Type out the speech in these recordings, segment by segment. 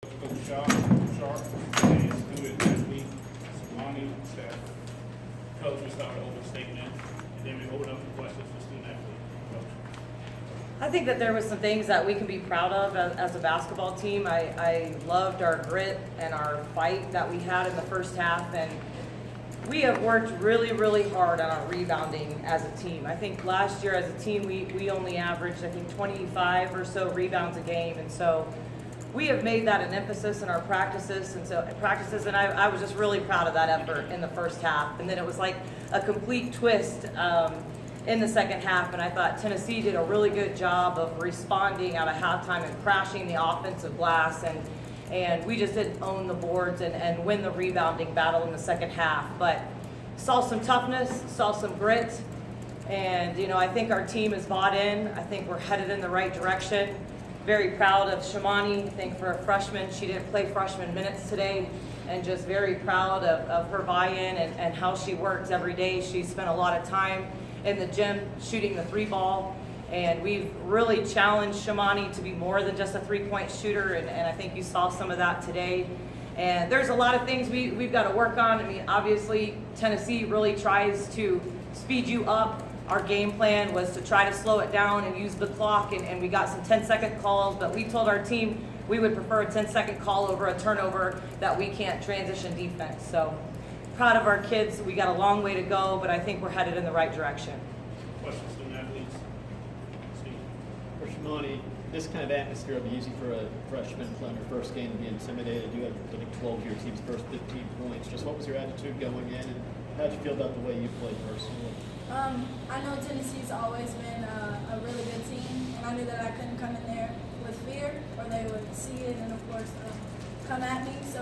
Coach Sharp, and student athlete Shamani, Stafford. Coach, we start with an open statement, and then we open up for questions for student athlete. Coach. I think that there was some things that we can be proud of as a basketball team. I loved our grit and our fight that we had in the first half, and we have worked really, really hard on our rebounding as a team. I think last year as a team, we only averaged, I think, 25 or so rebounds a game, and so we have made that an emphasis in our practices, and I was just really proud of that effort in the first half. And then it was like a complete twist in the second half, and I thought Tennessee did a really good job of responding out of halftime and crashing the offensive glass, and we just didn't own the boards and win the rebounding battle in the second half. But saw some toughness, saw some grit, and I think our team is bought in. I think we're headed in the right direction. Very proud of Shamani. I think for a freshman, she didn't play freshman minutes today, and just very proud of her buy-in and how she works every day. She spent a lot of time in the gym shooting the three ball, and we've really challenged Shamani to be more than just a three-point shooter, and I think you saw some of that today. And there's a lot of things we've got to work on. I mean, obviously, Tennessee really tries to speed you up. Our game plan was to try to slow it down and use the clock, and we got some 10-second calls, but we told our team we would prefer a 10-second call over a turnover, that we can't transition defense. So proud of our kids. We got a long way to go, but I think we're headed in the right direction. Questions, student athletes? Steve. For Shamani, this kind of atmosphere will be easy for a freshman playing her first game to be intimidated. You had, I think, 12 of your team's first 15 points. Just what was your attitude going in, and how did you feel about the way you played personally? I know Tennessee's always been a really good team, and I knew that I couldn't come in there with fear, or they would see it and, of course, come at me. So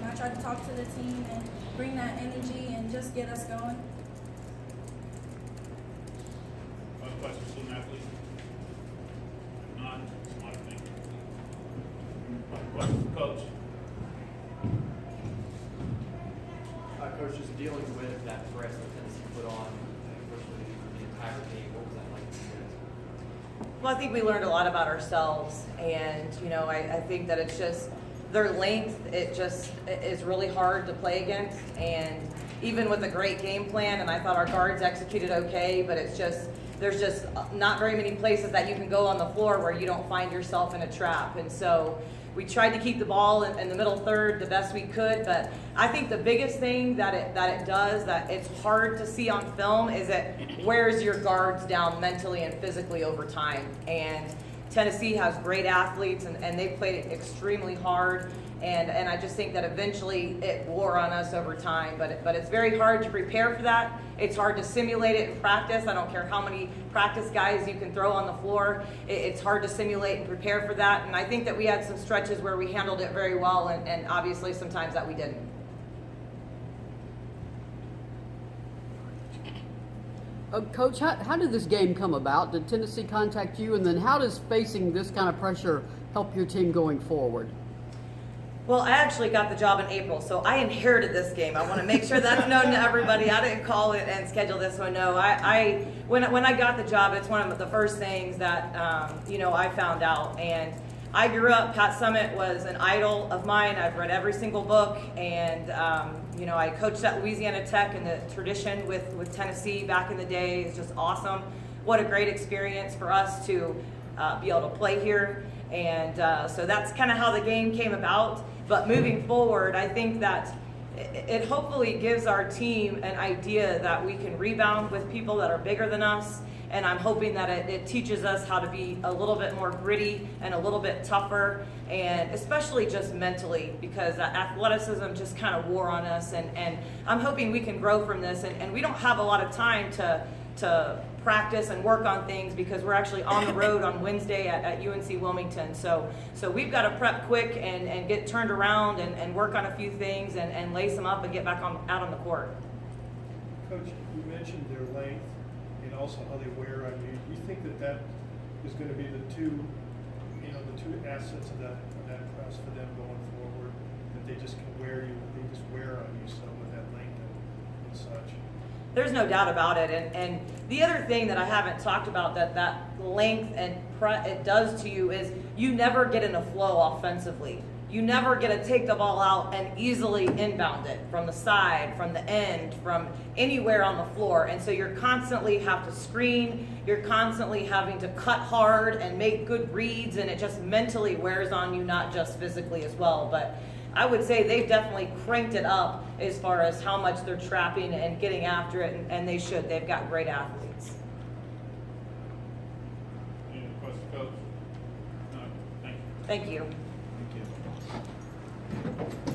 I tried to talk to the team and bring that energy and just get us going. Other questions, student athletes? If not, Shamani, thank you. Questions for Coach? Coach, just dealing with that press that Tennessee put on virtually the entire game, what was that like for you guys? Well, I think we learned a lot about ourselves, and I think that it's just their length. It just is really hard to play against, and even with a great game plan, and I thought our guards executed okay, but there's just not very many places that you can go on the floor where you don't find yourself in a trap. And so we tried to keep the ball in the middle third the best we could, but I think the biggest thing that it does that it's hard to see on film is it wears your guards down mentally and physically over time. And Tennessee has great athletes, and they played it extremely hard, and I just think that eventually it wore on us over time. But it's very hard to prepare for that. It's hard to simulate it in practice. I don't care how many practice guys you can throw on the floor. It's hard to simulate and prepare for that. And I think that we had some stretches where we handled it very well, and obviously sometimes that we didn't. Coach, how did this game come about? Did Tennessee contact you? And then how does facing this kind of pressure help your team going forward? Well, I actually got the job in April, so I inherited this game. I want to make sure that's known to everybody. I didn't call it and schedule this one. No, when I got the job, it's one of the first things that I found out. And I grew up, Pat Summitt was an idol of mine. I've read every single book, and I coached at Louisiana Tech, and the tradition with Tennessee back in the day is just awesome. What a great experience for us to be able to play here. And so that's kind of how the game came about. But moving forward, I think that it hopefully gives our team an idea that we can rebound with people that are bigger than us. And I'm hoping that it teaches us how to be a little bit more gritty and a little bit tougher, and especially just mentally, because athleticism just kind of wore on us. And I'm hoping we can grow from this. And we don't have a lot of time to practice and work on things, because we're actually on the road on Wednesday at UNC Wilmington. So we've got to prep quick and get turned around and work on a few things and lace them up and get back out on the court. Coach, you mentioned their length and also how they wear on you. Do you think that is going to be the two assets of that press for them going forward? That they just can wear you, they just wear on you some with that length and such. There's no doubt about it. And the other thing that I haven't talked about that length and it does to you is you never get in a flow offensively. you never get to take the ball out and easily inbound it from the side, from the end, from anywhere on the floor. And so you're constantly have to screen, you're constantly having to cut hard and make good reads, and it just mentally wears on you, not just physically as well. But I would say they've definitely cranked it up as far as how much they're trapping and getting after it, and they should. They've got great athletes. Any questions, Coach? No, thank you. Thank you. Thank you.